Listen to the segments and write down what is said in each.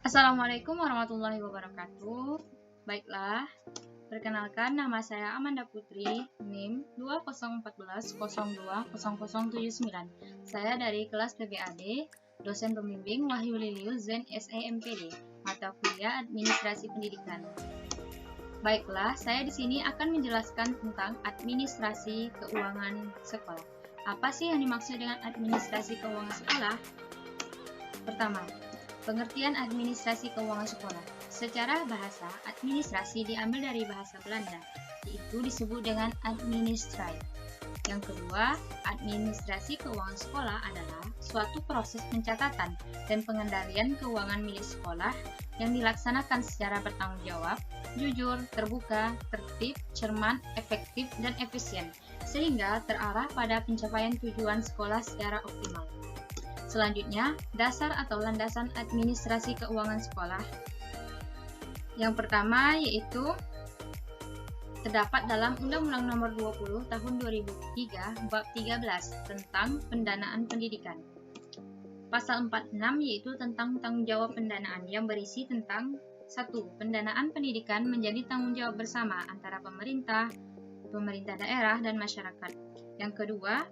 Assalamualaikum warahmatullahi wabarakatuh. Baiklah, perkenalkan nama saya Amanda Putri, NIM 2014020079. Saya dari kelas PBAD, dosen pembimbing Wahyu Lilius Zen SEMPD, mata kuliah Administrasi Pendidikan. Baiklah, saya di sini akan menjelaskan tentang administrasi keuangan sekolah. Apa sih yang dimaksud dengan administrasi keuangan sekolah? Pertama, pengertian administrasi keuangan sekolah. Secara bahasa, administrasi diambil dari bahasa Belanda, yaitu disebut dengan administrate. Yang kedua, administrasi keuangan sekolah adalah suatu proses pencatatan dan pengendalian keuangan milik sekolah yang dilaksanakan secara bertanggung jawab, jujur, terbuka, tertib, cermat, efektif, dan efisien, sehingga terarah pada pencapaian tujuan sekolah secara optimal. Selanjutnya, dasar atau landasan administrasi keuangan sekolah. Yang pertama yaitu terdapat dalam Undang-Undang Nomor 20 Tahun 2003 Bab 13 tentang pendanaan pendidikan. Pasal 46 yaitu tentang tanggung jawab pendanaan yang berisi tentang 1. Pendanaan pendidikan menjadi tanggung jawab bersama antara pemerintah daerah, dan masyarakat. Yang kedua,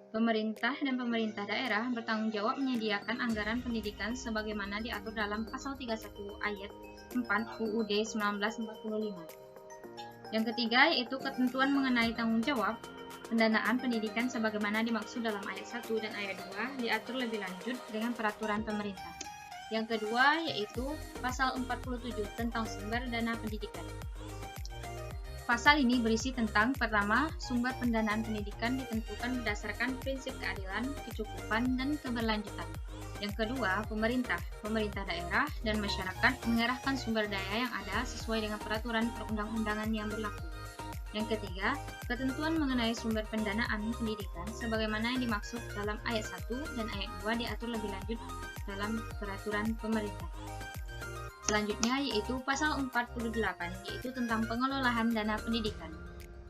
pemerintah dan pemerintah daerah bertanggung jawab menyediakan anggaran pendidikan sebagaimana diatur dalam Pasal 31 Ayat 4 UUD 1945. Yang ketiga yaitu ketentuan mengenai tanggung jawab pendanaan pendidikan sebagaimana dimaksud dalam Ayat 1 dan Ayat 2 diatur lebih lanjut dengan peraturan pemerintah. Yang kedua yaitu Pasal 47 tentang sumber dana pendidikan. Pasal ini berisi tentang, pertama, sumber pendanaan pendidikan ditentukan berdasarkan prinsip keadilan, kecukupan, dan keberlanjutan. Yang kedua, pemerintah daerah, dan masyarakat mengerahkan sumber daya yang ada sesuai dengan peraturan perundang-undangan yang berlaku. Yang ketiga, ketentuan mengenai sumber pendanaan pendidikan sebagaimana yang dimaksud dalam Ayat 1 dan Ayat 2 diatur lebih lanjut dalam peraturan pemerintah. Selanjutnya yaitu Pasal 48, yaitu tentang pengelolaan dana pendidikan.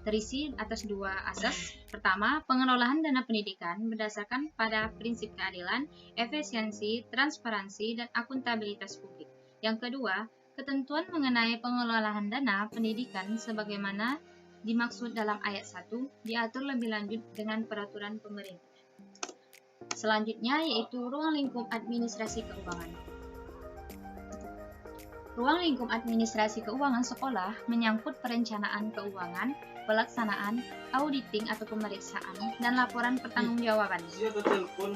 Terisi atas dua asas. Pertama, pengelolaan dana pendidikan berdasarkan pada prinsip keadilan, efisiensi, transparansi, dan akuntabilitas publik. Yang kedua, ketentuan mengenai pengelolaan dana pendidikan sebagaimana dimaksud dalam Ayat 1 diatur lebih lanjut dengan peraturan pemerintah. Selanjutnya yaitu ruang lingkup administrasi keuangan. Ruang lingkup administrasi keuangan sekolah menyangkut perencanaan keuangan, pelaksanaan, auditing atau pemeriksaan, dan laporan pertanggungjawaban.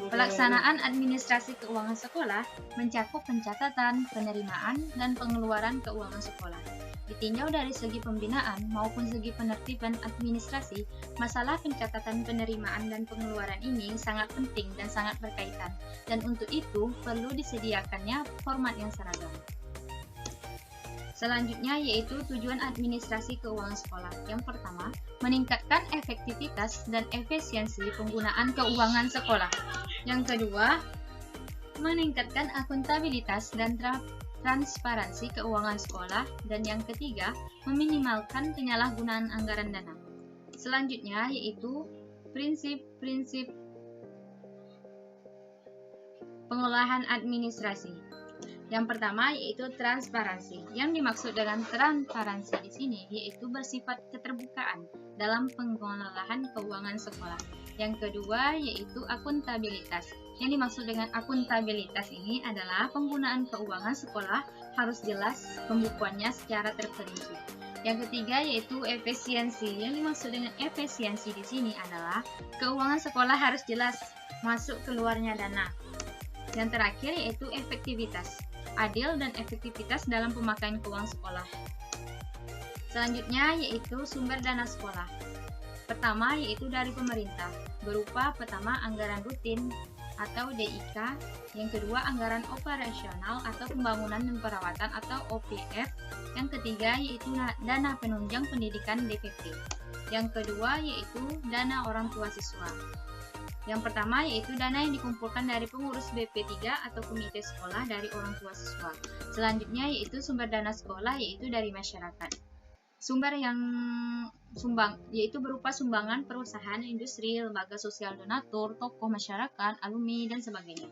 Pelaksanaan administrasi keuangan sekolah mencakup pencatatan, penerimaan, dan pengeluaran keuangan sekolah. Ditinjau dari segi pembinaan maupun segi penertiban administrasi, masalah pencatatan, penerimaan, dan pengeluaran ini sangat penting dan sangat berkaitan, dan untuk itu perlu disediakannya format yang seragam. Selanjutnya yaitu tujuan administrasi keuangan sekolah. Yang pertama, meningkatkan efektivitas dan efisiensi penggunaan keuangan sekolah. Yang kedua, meningkatkan akuntabilitas dan transparansi keuangan sekolah. Dan yang ketiga, meminimalkan penyalahgunaan anggaran dana. Selanjutnya yaitu prinsip-prinsip pengolahan administrasi. Yang pertama yaitu transparansi. Yang dimaksud dengan transparansi di sini yaitu bersifat keterbukaan dalam pengelolaan keuangan sekolah. Yang kedua yaitu akuntabilitas. Yang dimaksud dengan akuntabilitas ini adalah penggunaan keuangan sekolah harus jelas pembukuannya secara terperinci. Yang ketiga yaitu efisiensi. Yang dimaksud dengan efisiensi di sini adalah keuangan sekolah harus jelas masuk keluarnya dana. Yang terakhir yaitu efektivitas. Adil dan efektivitas dalam pemakaian keuangan sekolah. Selanjutnya yaitu sumber dana sekolah. Pertama yaitu dari pemerintah, berupa pertama anggaran rutin atau DIK, yang kedua anggaran operasional atau pembangunan dan perawatan atau OPF, yang ketiga yaitu dana penunjang pendidikan DPP, yang kedua yaitu dana orang tua siswa. Yang pertama yaitu dana yang dikumpulkan dari pengurus BP3 atau komite sekolah dari orang tua siswa. Selanjutnya yaitu sumber dana sekolah yaitu dari masyarakat. Sumber yang sumbang yaitu berupa sumbangan perusahaan, industri, lembaga sosial donatur, tokoh masyarakat, alumni, dan sebagainya.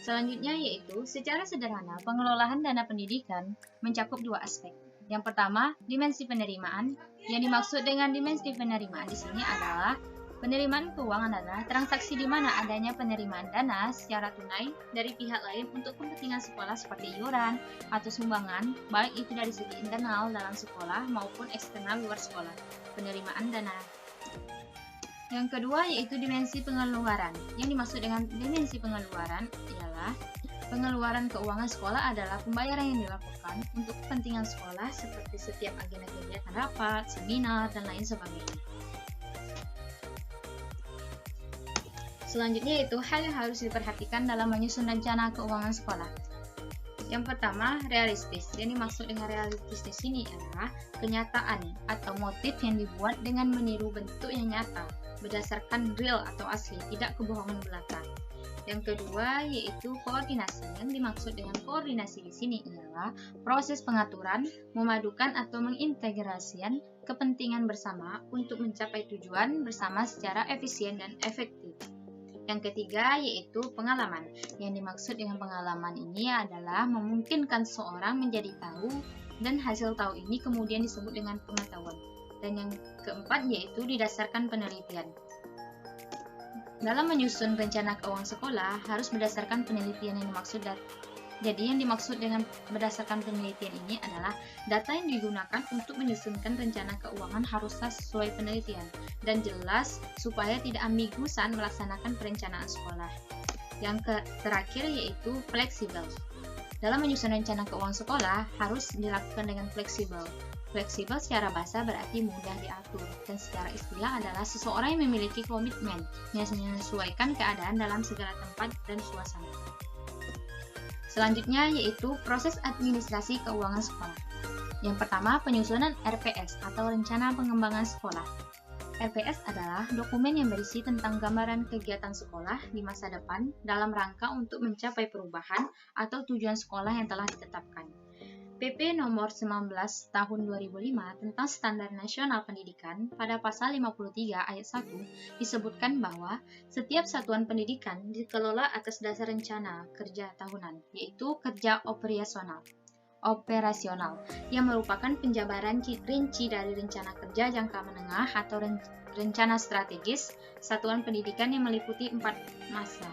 Selanjutnya yaitu, secara sederhana, pengelolaan dana pendidikan mencakup dua aspek. Yang pertama, dimensi penerimaan. Yang dimaksud dengan dimensi penerimaan di sini adalah penerimaan keuangan adalah transaksi di mana adanya penerimaan dana secara tunai dari pihak lain untuk kepentingan sekolah seperti iuran atau sumbangan, baik itu dari segi internal dalam sekolah maupun eksternal luar sekolah. Penerimaan dana. Yang kedua yaitu dimensi pengeluaran. Yang dimaksud dengan dimensi pengeluaran ialah pengeluaran keuangan sekolah adalah pembayaran yang dilakukan untuk kepentingan sekolah seperti setiap agenda kegiatan rapat, seminar, dan lain sebagainya. Selanjutnya yaitu hal yang harus diperhatikan dalam menyusun rencana keuangan sekolah. Yang pertama, realistis. Yang dimaksud dengan realistis di sini adalah kenyataan atau motif yang dibuat dengan meniru bentuk yang nyata, berdasarkan real atau asli, tidak kebohongan belaka. Yang kedua yaitu koordinasi. Yang dimaksud dengan koordinasi di sini ialah proses pengaturan, memadukan atau mengintegrasikan kepentingan bersama untuk mencapai tujuan bersama secara efisien dan efektif. Yang ketiga yaitu pengalaman. Yang dimaksud dengan pengalaman ini adalah memungkinkan seorang menjadi tahu dan hasil tahu ini kemudian disebut dengan pengetahuan. Dan yang keempat yaitu didasarkan penelitian. Dalam menyusun rencana keuangan sekolah harus berdasarkan penelitian yang dimaksud. Jadi yang dimaksud dengan berdasarkan penelitian ini adalah data yang digunakan untuk menyusunkan rencana keuangan haruslah sesuai penelitian dan jelas supaya tidak ambigusan melaksanakan perencanaan sekolah. Yang terakhir yaitu fleksibel. Dalam menyusun rencana keuangan sekolah harus dilakukan dengan fleksibel. Fleksibel secara bahasa berarti mudah diatur, dan secara istilah adalah seseorang yang memiliki komitmen yang menyesuaikan keadaan dalam segala tempat dan suasana. Selanjutnya yaitu proses administrasi keuangan sekolah. Yang pertama, penyusunan RPS atau Rencana Pengembangan Sekolah. RPS adalah dokumen yang berisi tentang gambaran kegiatan sekolah di masa depan dalam rangka untuk mencapai perubahan atau tujuan sekolah yang telah ditetapkan. PP nomor 19 tahun 2005 tentang Standar Nasional Pendidikan pada pasal 53 ayat 1 disebutkan bahwa setiap satuan pendidikan dikelola atas dasar rencana kerja tahunan, yaitu kerja operasional yang merupakan penjabaran rinci dari rencana kerja jangka menengah atau rencana strategis satuan pendidikan yang meliputi 4 masa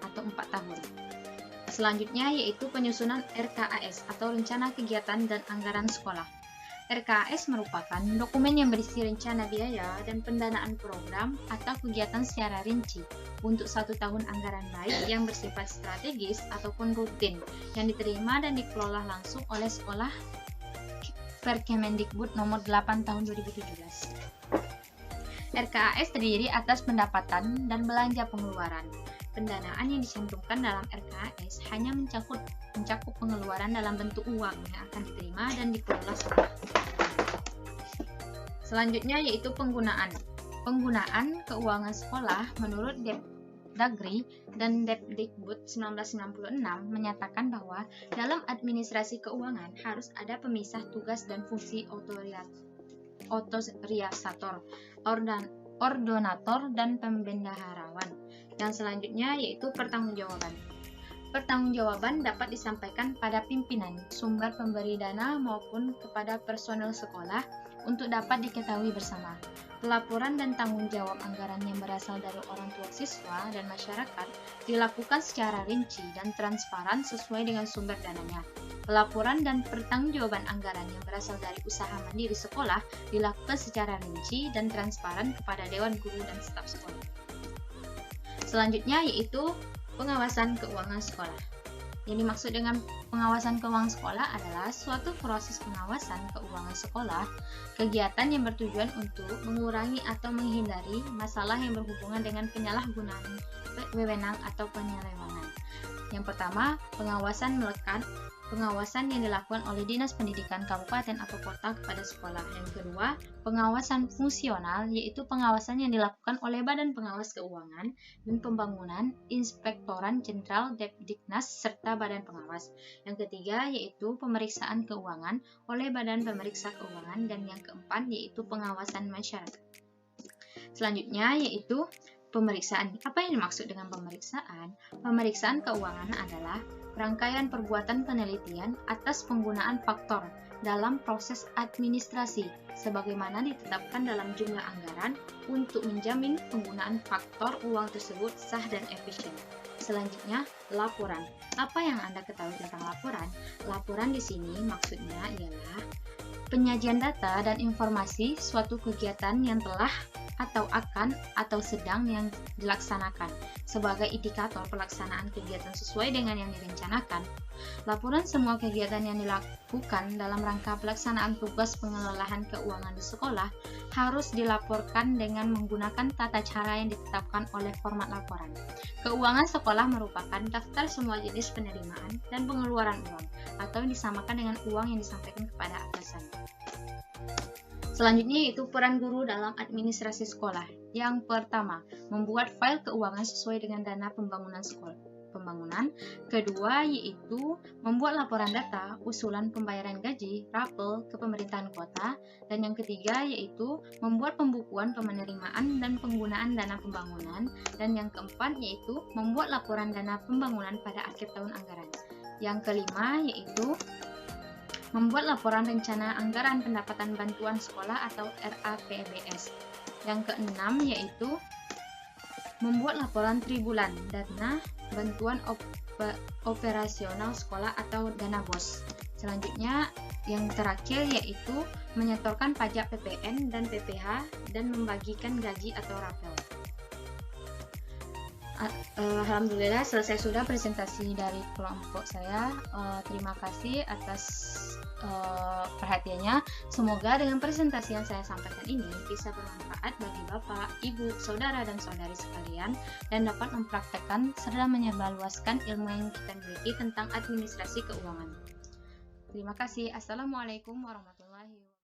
atau 4 tahun. Selanjutnya yaitu penyusunan RKAS atau Rencana Kegiatan dan Anggaran Sekolah. RKAS merupakan dokumen yang berisi rencana biaya dan pendanaan program atau kegiatan secara rinci untuk 1 tahun anggaran baik yang bersifat strategis ataupun rutin yang diterima dan dikelola langsung oleh sekolah Perkemendikbud nomor 8 tahun 2017. RKAS terdiri atas pendapatan dan belanja pengeluaran. Pendanaan yang dicantumkan dalam RKAS hanya mencakup pengeluaran dalam bentuk uang yang akan diterima dan dikelola sekolah. Selanjutnya yaitu penggunaan. Penggunaan keuangan sekolah menurut Dagri dan Depdikbud 1996 menyatakan bahwa dalam administrasi keuangan harus ada pemisah tugas dan fungsi otoriasator, ordonator, dan pembendaharawan. Yang selanjutnya yaitu pertanggungjawaban. Pertanggungjawaban dapat disampaikan pada pimpinan, sumber pemberi dana maupun kepada personel sekolah untuk dapat diketahui bersama. Pelaporan dan tanggung jawab anggaran yang berasal dari orang tua siswa dan masyarakat dilakukan secara rinci dan transparan sesuai dengan sumber dananya. Pelaporan dan pertanggungjawaban anggaran yang berasal dari usaha mandiri sekolah dilakukan secara rinci dan transparan kepada Dewan Guru dan staf sekolah. Selanjutnya yaitu pengawasan keuangan sekolah. Yang dimaksud dengan pengawasan keuangan sekolah adalah suatu proses pengawasan keuangan sekolah, kegiatan yang bertujuan untuk mengurangi atau menghindari masalah yang berhubungan dengan penyalahgunaan wewenang atau penyelewengan. Yang pertama, pengawasan melekat, pengawasan yang dilakukan oleh Dinas Pendidikan Kabupaten atau Kota kepada sekolah. Yang kedua, pengawasan fungsional, yaitu pengawasan yang dilakukan oleh Badan Pengawas Keuangan dan Pembangunan, Inspektorat Jenderal Depdiknas, serta Badan Pengawas. Yang ketiga, yaitu pemeriksaan keuangan oleh Badan Pemeriksa Keuangan, dan yang keempat, yaitu pengawasan masyarakat. Selanjutnya, yaitu Pemeriksaan. Apa yang dimaksud dengan pemeriksaan? Pemeriksaan keuangan adalah rangkaian perbuatan penelitian atas penggunaan faktor dalam proses administrasi, sebagaimana ditetapkan dalam jumlah anggaran untuk menjamin penggunaan faktor uang tersebut sah dan efisien. Selanjutnya, laporan. Apa yang Anda ketahui tentang laporan? Laporan di sini maksudnya ialah penyajian data dan informasi suatu kegiatan yang telah atau akan atau sedang yang dilaksanakan sebagai indikator pelaksanaan kegiatan sesuai dengan yang direncanakan. Laporan semua kegiatan yang dilakukan dalam rangka pelaksanaan tugas pengelolaan keuangan di sekolah harus dilaporkan dengan menggunakan tata cara yang ditetapkan oleh format laporan. Keuangan sekolah merupakan daftar semua jenis penerimaan dan pengeluaran uang, atau yang disamakan dengan uang yang disampaikan kepada atasan. Selanjutnya yaitu peran guru dalam administrasi sekolah. Yang pertama, membuat file keuangan sesuai dengan dana pembangunan sekolah. Kedua yaitu membuat laporan data, usulan pembayaran gaji, rapel ke pemerintahan kota. Dan yang ketiga yaitu membuat pembukuan penerimaan dan penggunaan dana pembangunan. Dan yang keempat yaitu membuat laporan dana pembangunan pada akhir tahun anggaran. Yang kelima yaitu membuat laporan rencana anggaran pendapatan bantuan sekolah atau RAPBS. Yang keenam yaitu membuat laporan tribulan dana bantuan operasional sekolah atau dana BOS. Selanjutnya yang terakhir yaitu menyetorkan pajak PPN dan PPH dan membagikan gaji atau rapel. Alhamdulillah selesai sudah presentasi dari kelompok saya. Terima kasih atas perhatiannya. Semoga dengan presentasi yang saya sampaikan ini bisa bermanfaat bagi Bapak, Ibu, Saudara, dan Saudari sekalian dan dapat mempraktekkan serta menyebarluaskan ilmu yang kita miliki tentang administrasi keuangan. Terima kasih. Assalamualaikum warahmatullahi wabarakatuh.